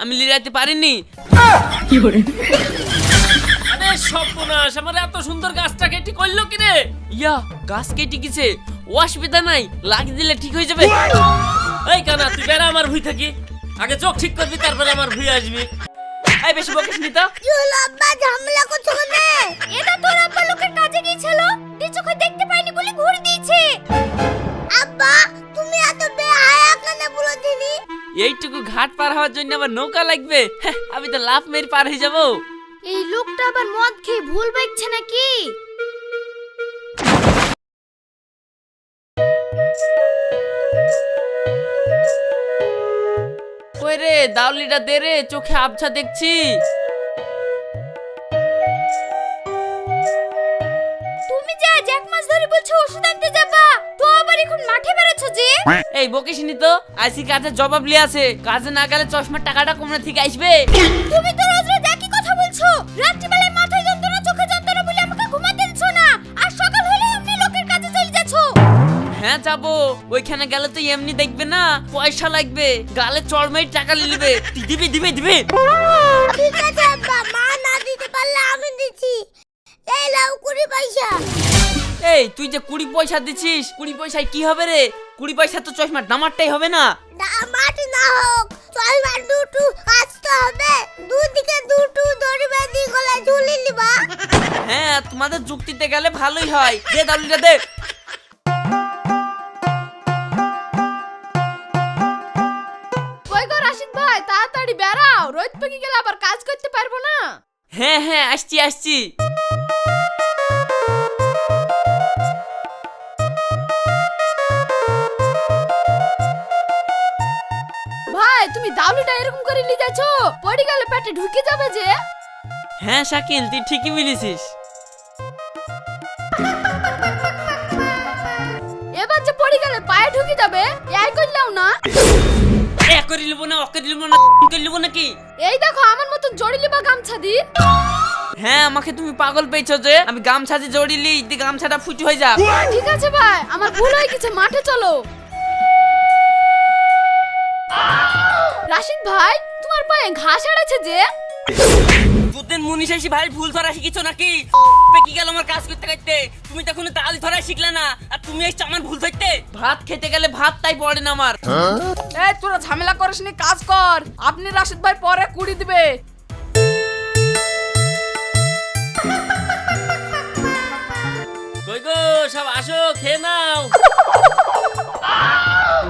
আমি লিরাইতে পারিনি। আরে সর্বনাশ, আমার এত সুন্দর গাছটা কেটে করলো কি রে? ইয়া গাছ কেটে গেছে, অসুবিধা নাই, লাগিয়ে দিলে ঠিক হয়ে যাবে। এই কানা তুই বেড়া আমার ভুই থাকি, আগে চোখ ঠিক করবি তারপরে আমার ভুই আসবি। এই বেশি বকিস নি তো। আব্বা ঝামেলা করছো কেন? এটা তোর আব্বা লোকের কাজে গিয়েছিল, চোখে দেখতে পাইনি বলে ঘুরে দিয়েছে। আব্বা তুমি এত বেহায়া কেন বলে দিনি? এইটুকু ঘাট পার হওয়ার জন্য আবার নৌকা লাগবে? আমি তো লাফ মেরে পার হয়ে যাবো। এই লোকটা আবার মদ খেয়ে ভুল বাইছে নাকি? কই রে দাউলিটা দে রে, চোখে আবছা দেখছি। তুমি যে আজ এক মাস ধরে বলছো ওষুধ আনতে যাবা, তো আবার এখন মাঠে বেরোছো যে? এই বকিস নি তো, আইসি কাজের জবাব লিয়ে আছে, কাজে না গেলে চশমার টাকাটা কোমরে থেকে আসবে। তুমি তো রোজ রোজ একই কথা বলছো। রাত্রিবেলায় মাথায় যন্ত্রণা, চোখে যন্ত্রণা বলে আমাকে ঘুমাতে দিচ্ছ না, আর সকাল হলে এমনি লোকের কাছে চলে যাচ্ছো। হ্যাঁ যাবো, ওইখানে গেলে তো এমনি দেখবে না, পয়সা লাগবে, গালে চড়মেই টাকা দিবে। দিবে দিবে দিবে। ঠিক আছে আব্বা, মা না দিতে পারলে আমি দিচ্ছি। এই লাও 20 পয়সা। এই তুই যে 20 পয়সা দিছিস, 20 পয়সায় কি হবে রে? 20 পয়সা তো চশমার দামারটাই হবে না। দামাট না হোক, চলবার দুটো আসতে হবে, দুদিকে দুটো দড়ি বেঁধে গলায় ঝুলিয়ে নিবা। হ্যাঁ তোমাদের যুক্তিতে গেলে ভালোই হয়। দে দাউলিটা দে। কই গো রাশিদ ভাই, তাড়াতাড়ি বেরাও, রোদ পেকে গেলে আবার কাজ করতে পারবো না। হ্যাঁ হ্যাঁ আসছি আসছি। ভাই তুমি দাউলিটা এরকম করে নিয়ে যাচ্ছো, পড়ে গেলে পেটে ঢুকে যাবে যে। হ্যাঁ শাকিল তুই ঠিকই বলেছিস। এবার যে পড়ে গেলে পায়ে ঢুকে যাবে, এই করলাও না। এ করে লিব না, অকে লিব না, করে লিব নাকি? এই দেখো আমার মতন জড়িলি বা গামছা দি। হ্যাঁ আমাকে তুমি পাগল পেয়েছো যে, আমি গামছা দিয়ে জড়িলি দি গামছাটা ফুটি হয়ে যা। ঠিক আছে ভাই, আমার ভুল হয়ে গেছে, মাঠে চলো। রাশিদ ভাই তোমার পায়ে ঘাস আড়াছে যে। দুদিন মুনিশ এসে ভাই ভুল ধরা শিখিছো নাকি? পেকি গেল আমার কাজ করতে করতে, তুমি তখন তাল ধরা শিখলে না, আর তুমি এসে আমার ভুল ধরতে। ভাত খেতে গেলে ভাত তাই পড়ে না আমার। এই তোরা ঝামেলা করিস নি, কাজ কর। আপনি রাশিদ ভাই পরে কুড়ি দিবে। কই গো সব আসো, খেয়ে নাও।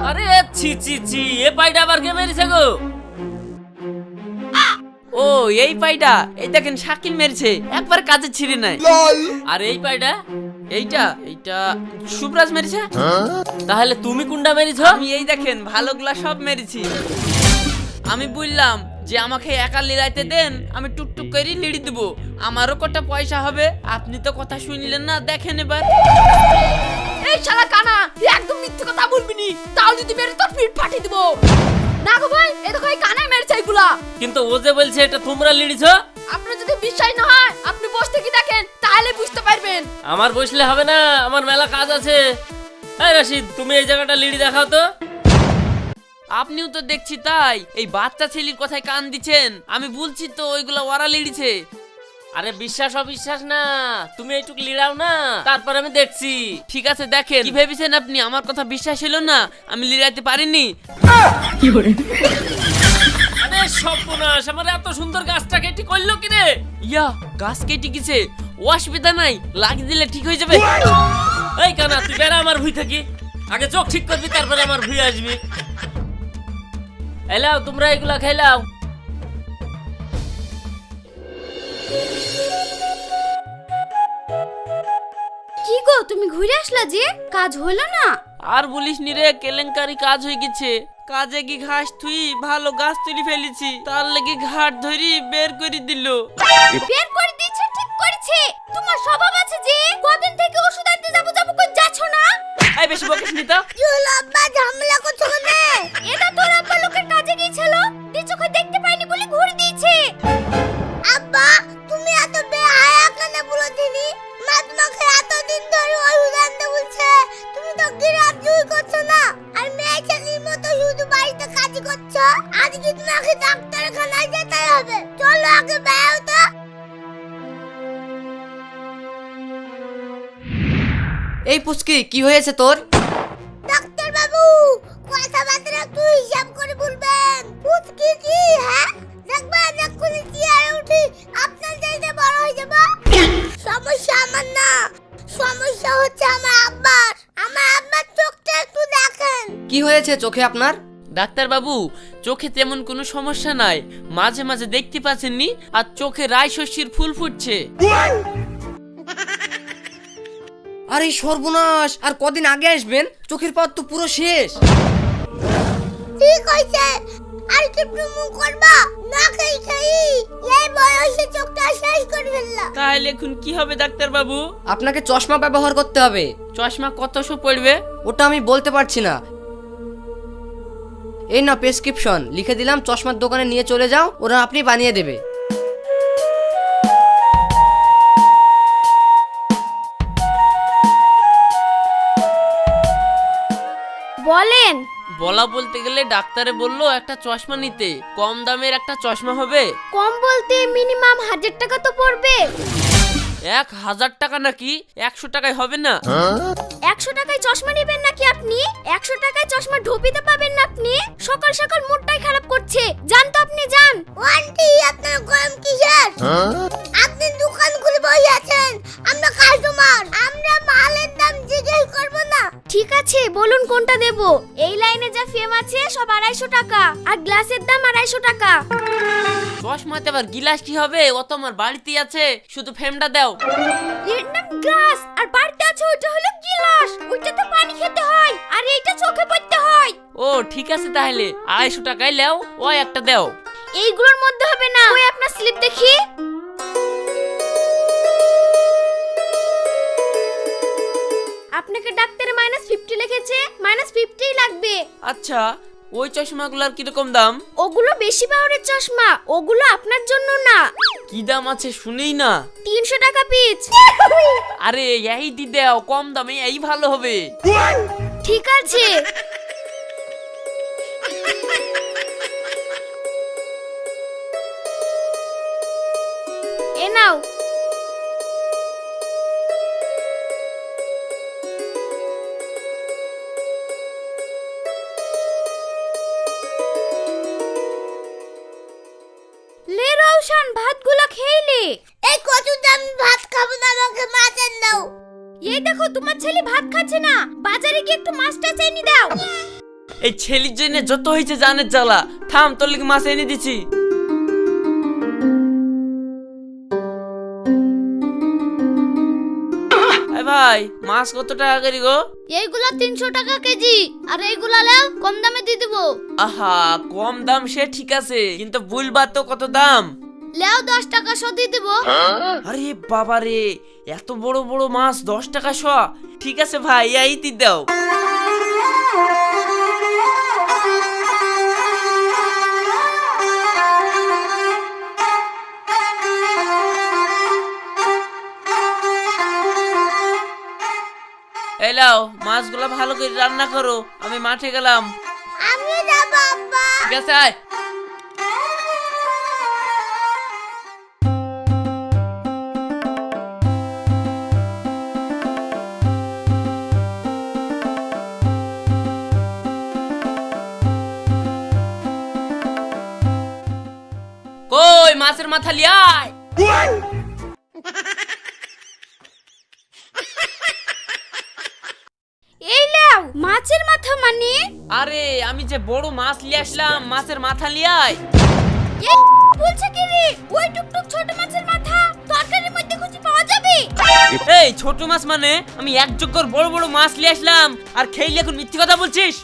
আরে ছি ছি ছি, এ পাইটা আবার কে মেরেছে গো? ও এই পাইটা, এই দেখেন শাকিল মেরেছে, একবার কাজে ছিঁড়ে নাই। আর এই পাইটা? এইটা এইটা সুব্রাজ মেরেছে। তাহলে তুমি কোনটা মেরেছো? আমি এই দেখেন ভালোগুলা সব মেরেছি। আমি বললাম যে আমাকে একা লিড়াইতে দেন, আমি টুকটুক করে লিড়ি দিব, আমারও কটা পয়সা হবে। আপনি তো কথা শুনলেন না, দেখেন এবার। এই শালা কানা, তুই একদম মিথ্যে কথা বলবি নি, তাও যদি মেরে তোর পিঠ ফাটিয়ে দিব। না গো ভাই, এ দেখো এই কানাই মেরেছে এগুলা। কিন্তু ও যে বলছে এটা তোমরা লিড়িছো। আপনার যদি বিশ্বাস না হয় আপনি বসে থেকে দেখেন, তাহলে বুঝতে পারবেন। আমার বসলে হবে না, আমার মেলা কাজ আছে। এই রাশিদ তুমি এই জায়গাটা লিড়ি দেখাও তো। আপনিও তো দেখছি তাই, এই বাচ্চা ছেলের কথায় কান দিচ্ছেন। আমি বলছি তো ওইগুলা ওরা লিড়িছে। আরে বিশ্বাস অবিশ্বাস না, তুমি এইটুকু লিড়াও না, তারপর আমি দেখছি। ঠিক আছে দেখেন। কি ভেবেছেন আপনি আমার কথা বিশ্বাস হলো না? আমি লিড়াইতে পারিনি। আরে সর্বনাশ, আমার এত সুন্দর গাছটা কেটে করলো কি রে? ইয়া গাছ কেটে গেছে, অসুবিধা নাই, লাগিয়ে দিলে ঠিক হয়ে যাবে। এই কানা তুই বেড়া আমার ভুই থাকি, আগে চোখ ঠিক করবি তারপরে আমার ভুই আসবি। এলাও তোমরা এগুলা খেলাও। কি গো তুমি ঘুরে আসলা যে, কাজ হলো না? আর বলিস নি রে, কেলেঙ্কারি কাজ হয়ে গেছে। কাজে কি ঘাস থুই ভালো গাছ তুলি ফেলেছি, তার লাগি ঘাট ধরি বের করে দিল। বের করে দিয়েছে, ঠিক করেছে। তোমার স্বভাব আছে যে, কদিন থেকে ওষুধ আনতে যাবো যাবো করে যাচ্ছ না। এই বেশি বকিস নি তো। আব্বা ঝামেলা করছো কেন? এটা তোর আব্বা লোকের কাজে গিয়েছিল, চোখে দেখতে পাইনি বলে ঘুরে দিয়েছে। আব্বা তুমি এত বেহায়া কেন বলে দিনি? মা তোমাকে এতদিন ধরে ওষুধ আনতে বলছে, তুমি তো গ্রাহ্যই করছো না, আর মেয়ে ছেলের মতো শুধু বাড়িতে কাজ করছো। আজকে তোমাকে ডাক্তারের ডাক্তারখানায় যেতে হবে, চলো আগে বেরো তো। এই পুচকি কি হয়েছে তোর? ডাক্তার বাবু, কথাবার্তা একটু হিসাব করে বলবেন। পুচকি কি হ্যাঁ দেখবেন এক্ষুনি চেয়ারে উঠি আপনার চাইতে বড় হয়ে যাব। সমস্যা আমার না, সমস্যা হচ্ছে আমার আব্বার। আমার আব্বার চোখটা একটু দেখেন। কি হয়েছে চোখে আপনার? ডাক্তার বাবু, চোখে তেমন কোনো সমস্যা নাই, মাঝে মাঝে দেখতে পাচ্ছেননি আর চোখে রায় শস্যের ফুল ফুটছে। আরে সর্বনাশ, আর কদিন আগে আসবেন? চোখের পাওয়ার তো পুরো শেষ। ঠিক হইছে, আর কি প্রমো করবা না খাই খাই এই বয়সে চোখটা শেষ করে ফেললা। তাহলে এখন কি হবে ডাক্তার বাবু? আপনাকে চশমা ব্যবহার করতে হবে। চশমা কতশো পড়বে? ওটা আমি বলতে পারছি না। এই না প্রেসক্রিপশন লিখে দিলাম, চশমার দোকানে নিয়ে চলে যাও, ওরা আপনি বানিয়ে দেবে। বলেন। বলা বলতে গেলে ডাক্তারে বললো একটা চশমা নিতে, কম দামের একটা চশমা হবে। কম বলতে মিনিমাম 1000 টাকা তো পড়বে। 1000 টাকা নাকি? 100 টাকায় হবে না? 100 টাকায় চশমা নেবেন নাকি আপনি? 100 টাকায় চশমা ঢোপিতে পাবেন না আপনি। সকাল সকাল মুডটাই খারাপ করছে, জান তো আপনি যান। আন্টি আপনার গরম কিসের? আপনি দোকান খুলে বসে আছেন, আমরা কাস্টমার, আমরা মালের দাম জিজ্ঞেস করব না। ঠিক আছে বলুন কোনটা দেব। এই লাইনে যা ফেম আছে সব 250 টাকা, আর গ্লাসের দাম 250 টাকা। চশমাতে আবার গিলাস কি হবে? ও তো আমার বাড়িতেই আছে, শুধু ফ্রেমটা দাও। এর নাম গ্লাস, আর বাড়িতে আছে ওইটা হলো গিলাস। ওইটাতে পানি খেতে হয় আর এইটা চোখে পড়তে হয়। ও ঠিক আছে, তাহলে 250 টাকায় লেও, ও একটা দাও। এইগুলোর মধ্যে হবে না। ওই আপনার স্লিপ দেখি। আপনাকে ডাক্তারে -50 লিখেছে, -50ই লাগবে। আচ্ছা, ওই চশমাগুলোর কিরকম দাম? ওগুলো বেশি পাওয়ারের চশমা, ওগুলো আপনার জন্য না। কি দাম আছে শুনেই না। 300 টাকা পিস। আরে এই দি দাও, কম দামে এই ভালো হবে। ঠিক আছে। এ নাও। লে রওশন, ভাতগুলো খেইলে। এই কত দাম ভাত খাবো না, আমাকে মাছ এনে দাও। এই দেখো তোমার ছেলে ভাত খাচ্ছে না, বাজারে গিয়ে একটু মাছটা এনে দাও। এই ছেলের জন্য যত হয়েছে জানের জ্বালা। থাম, তোর লিগে মাছ এনে দিছি। ভাই, মাছ কত টাকা করে গো? এইগুলা 300 টাকা কেজি, আর এইগুলা লাও কম দামে দিয়ে দেব। আহা, কম দাম সে ঠিক আছে, কিন্তু বুলবা তো কত দাম? লাও 10 টাকা শো দিয়ে দেব। আরে বাবা রে, এত বড় বড় মাছ 10 টাকা শ? ঠিক আছে ভাই, এই দি দাও। এলাও, মাছগুলো ভালো করে রান্না করো, আমি মাঠে গেলাম। আমি যাব আব্বা। ঠিক আছে, আয়। কই মাছের মাথা লিয়ায়। এই লাও মাছের মাথা মানে? আরে আমি যে বড় মাছ লিয়ে আসলাম, মাছের মাথা লিয়ায়। এই বলছে কি রে, ওই টুকটুক ছোট মাছের মাথা তরকারির মধ্যে খুঁজে পাওয়া যাবে? এই ছোট মাছ মানে? আমি এক জোকর বড় বড় মাছ লিয়ে আসলাম, আর খেইলে এখন মিথ্যে কথা বলছিস?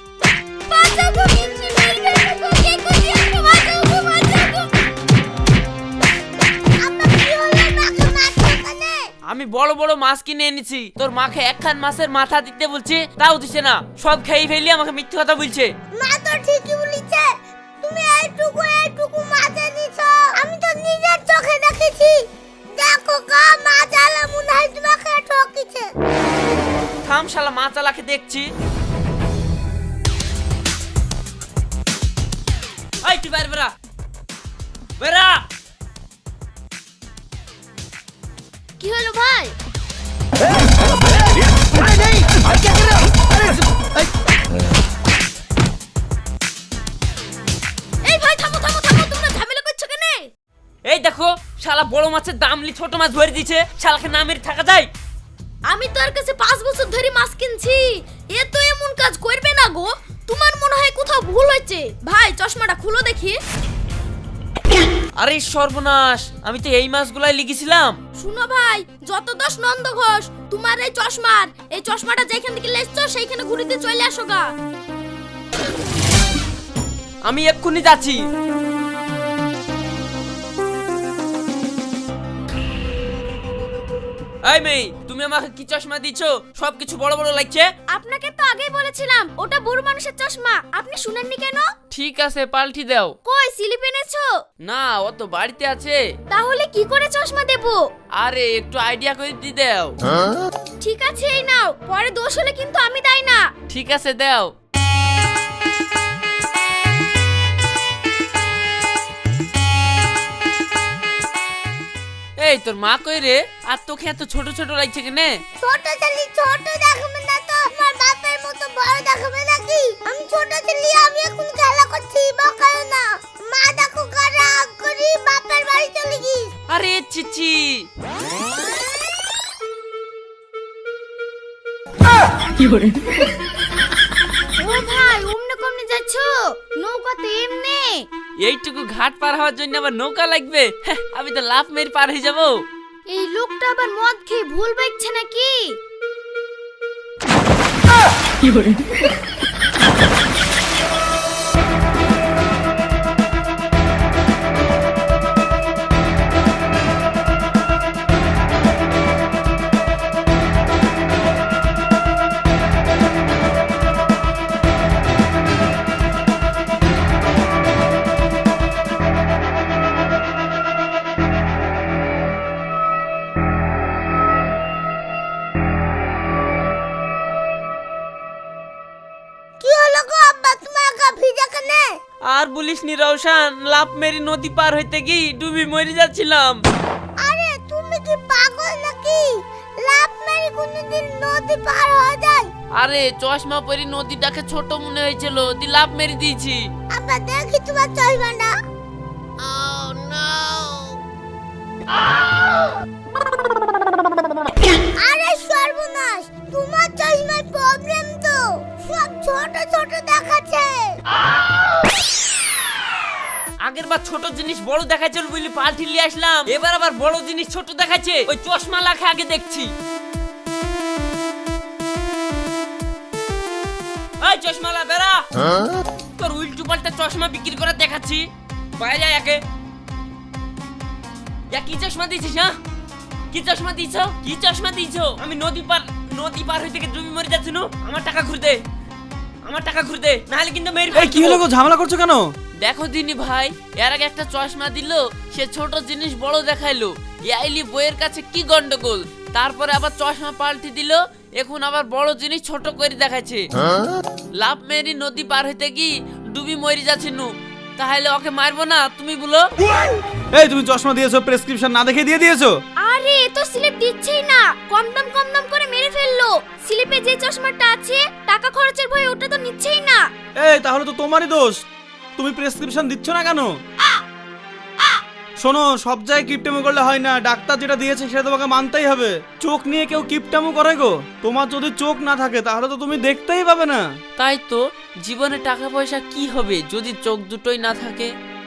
বাঁচাবো, মিষ্টি মেরে ফেলবো, কে খুঁজে একটু বাঁচাবো, বাঁচাবো। আম্মা কি হলো, মাকে মাছ খানে? আমি বড় বড় মাছ কিনে এনেছি, তোর মাকে একখান মাছের মাথা দিতে বলছি, তাও দিছে না, সব খেয়ে ফেলি আমাকে মিথ্যে কথা বলছে। মা তো ঠিকই বলেছে, তুমি এইটুকু মাছ এনেছো, আমি তো নিজের চোখে দেখেছি। দেখো গা, মাছ আলা মনে হয় তোমাকে ঠকিছে। থাম শালা, মাছ আলাকে দেখছি। এই তুই বাইরে বেরা। বেরা। কি হলো ভাই? এই ভাই থামো থামো থামো, তোমরা ঝামেলা করছো কেন? এই দেখো শালা বড় মাছের দামলি ছোট মাছ ধরে দিছে, শালাকে না মেরে থাকা যায়? আমি তোর কাছে 5 বছর ধরে মাছ কিনছি, এ তো এমন কাজ করবে না গো। তোমার মনে হয় কোথাও ভুল হয়েছে। ভাই চশমাটা খুলো দেখি। আরে সর্বনাশ, আমি তো এই মাছগুলাই লিখেছিলাম। শুনো ভাই, যত দোষ নন্দ ঘোষ, তোমার এই চশমাটা যেখান থেকে লেসছো সেইখানে ঘুরিতে চলে আসো গা। আমি এক্ষুনি যাচ্ছি। এই মেয়ে, তুমি আমাকে কি চশমা দিছো? সবকিছু বড় বড় লাগছে। আপনাকে তো আগেই বলেছিলাম ওটা বুড়ো মানুষের চশমা, আপনি শুনেননি কেন? ঠিক আছে, পাল্টি দাও। কই স্লিপ এনেছো? না, ও তো বাড়িতে আছে। তাহলে কি করে চশমা দেবো? আরে একটু আইডিয়া করে দি দাও। ঠিক আছে এই নাও, পরে দোষ হলে কিন্তু আমি দাই না। ঠিক আছে দাও। এই তোর মা কই রে? আর তোকে এত ছোট ছোট লাগছে কেনে? ছোট ছেলে ছোট দেখাবে না তো আমার বাপের মতো বড় দেখাবে নাকি? আমি ছোট ছেলে, আমি এখন খেলা করছি, বকায় না। মা দেখো রাগ করি বাপের বাড়ি চলে গিস। আরে চিচি, ও ভাই ওমনে কমনে যাচ্ছো? নৌকাতে এমনে? এইটুকু ঘাট পার হওয়ার জন্য আবার নৌকা লাগবে? হ্যাঁ, আমি তো লাফ মেরে পার হয়ে যাবো। এই লোকটা আবার মদ খেয়ে ভুল বাইছে নাকি? কি হলো গো আব্বা, তোমার গা ভিজা কেন? আর বলিস নি রওশন, লাফ মেরে নদী পার হইতে গিয়ে ডুবি মরে যাচ্ছিলাম। আরে তুমি কি পাগল নাকি? লাফ মেরে কোনদিন নদী পার হওয়া যায়? আরে চশমা পরি নদীটাকে ছোট মনে হয়েছিল, দি লাফ মেরে দিয়েছি। আব্বা দেখি তোমার চশমাটা। আরে সর্বনাশ, তোমার চশমার প্রবলেম তো, সব ছোট ছোট দেখাচ্ছে। আগের বার ছোট জিনিস বড় দেখাচ্ছিল বলি পাল্টি নিয়ে আসলাম, এবার আবার বড় জিনিস ছোট দেখাচ্ছে। ওই চশমা লাখে আগে দেখছি। এই চশমালা বেরা, তোর উল্টো পাল্টা চশমা বিক্রি করে দেখাচ্ছি। বাইরে আয় আগে। কি চশমা দিয়েছিস? হ্যাঁ, কি চশমা দিয়েছ? কি চশমা দিয়েছ? আমি নদী পার হইতে গিয়ে ডুবি মরে যাচ্ছি। আমার টাকা ঘুরে দে, আমার টাকা ঘুরে দে, নাহলে কিন্তু মেরে এই কি হলো গো, ঝামেলা করছো কেন? দেখো দিনি ভাই, এর আগে একটা চশমা দিল, সে ছোট জিনিস বড় দেখাইলো। আইলি বইয়ের কাছে কি গন্ডগোল। তারপরে আবার চশমা পাল্টি দিল, এখন আবার বড় জিনিস ছোট করে দেখাচ্ছে। লাভ মেরি নদী পার হইতে কি ডুবি মরে যাচ্ছে। তাহলে ওকে মারবো না, তুমি বলো? এই তুমি চশমা দিয়েছো, প্রেসক্রিপশন না দেখে দিয়ে দিয়েছো? আরে এ তো স্লিপ দিচ্ছেই না, কম দাম করে মেরে ফেললো। স্লিপে যে চশমাটা আছে টাকা খরচের ভয়ে ওটা তো নিচ্ছেই না। এই তাহলে তো তোমারই দোষ, তুমি প্রেসক্রিপশন দিচ্ছ না কেন? শোনো, সব জায়গায় কিপটামো করলে হয় না, ডাক্তার যেটা দিয়েছে সেটা তোমাকে মানতেই হবে। চোখ নিয়ে কেউ কিপটামো করে গো? তোমার যদি চোখ না থাকে তাহলে তো তুমি দেখতেই পাবে না। তাই তো, জীবনে টাকা পয়সা কি হবে যদি চোখ দুটোই না থাকে?